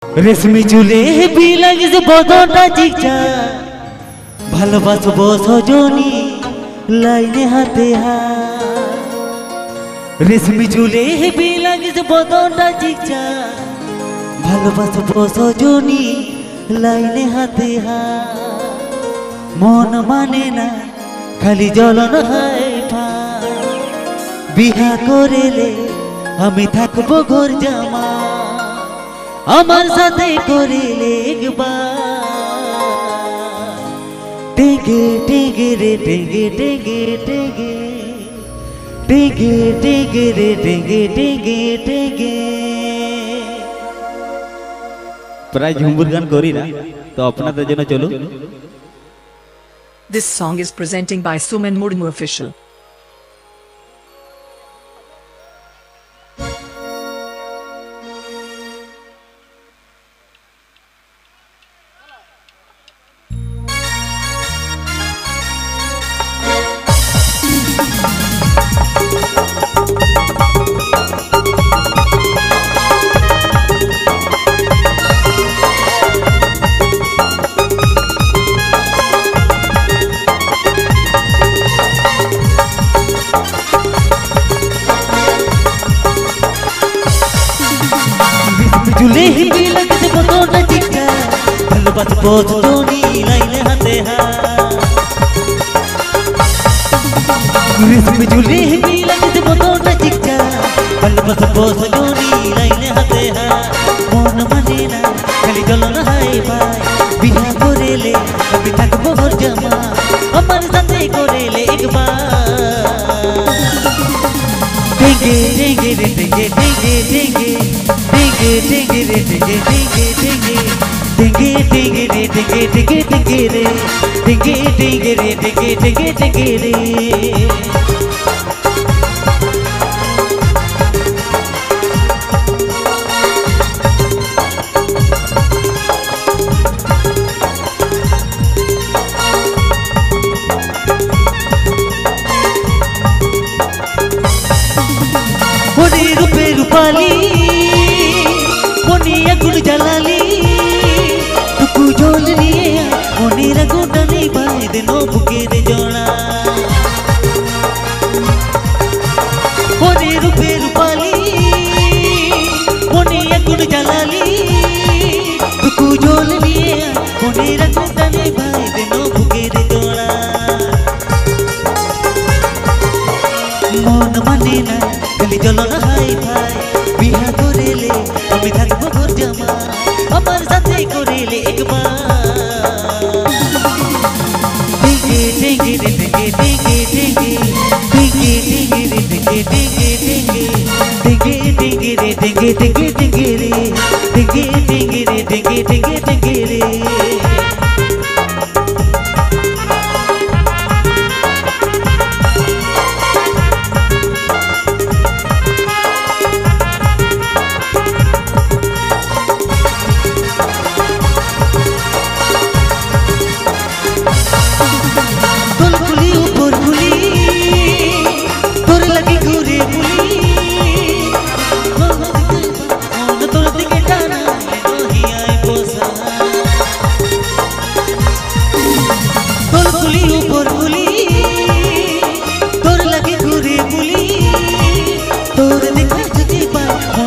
রেশমি চুলে বিলাগিস বদনটা চিকচা ভালোবাসবো সজনী লাইনে হাতে হাত। রেশমি চুলে বিলাগিস বদনটা চিকচা ভালোবাসবো সজনী লাইনে হাতে হাত। মন মানে না খালি জ্বলন হয় বিহা করেলে আমি থাকবো ঘর জামা আমার সাথে করিলে একবার টেগে টেগে রে টেগে টেগে টেগে টেগে টেগে রে টেগে টেগে টেগে। প্রায় ঝুমুর গান করি না তো আপনাদের জন্য চলো। This song is presenting by Suman Murmu Official. চুলে হিন্দি লাগছে বদনটা চিকচা ভালোবাসবো সজনী লাইনে হাতে হাত। রেশমি চুলে হিন্দি লাগছে বদনটা চিকচা ভালোবাসবো সজনী লাইনে হাতে হাত। মন মানে না খালি জ্বলন হাই ভাই বিহা করেলে আমি থাকবো ঘর জামা আমার সাথে করেলে একবার টেগে টেগে রে টেগে টেগে টেগে টেগে টেগে রে টেগে টেগে টেগে টেগে টেগে রে টেগে টেগে টেগে রে টেগে টেগে রে টেগে টেগে টেগে রে। রূপে রূপালী মনে আগুন জ্বালালি টুকু জল নিয়ে মনের আগুনটা নেই বাইর নো বুকের জোড়া। মনে রূপে রূপালী মনে আগুন জ্বালালি টুকু জল নিয়ে মনের আগুনটা নেই বাইর নো বুকের জোড়া। মন মানে না খালি জ্বলন হাই ভাই বিহা করেলে আমি থাকবো ঘর জামা আমার সাথে করেলে একবার টেগে টেগে রে টেগে টেগে টেগে টেগে টেগে রে টেগে টেগে টেগে টেগে টেগে রে টেগে টেগে টেগে রে টেগে টেগে রে টেগে টেগে টেগে।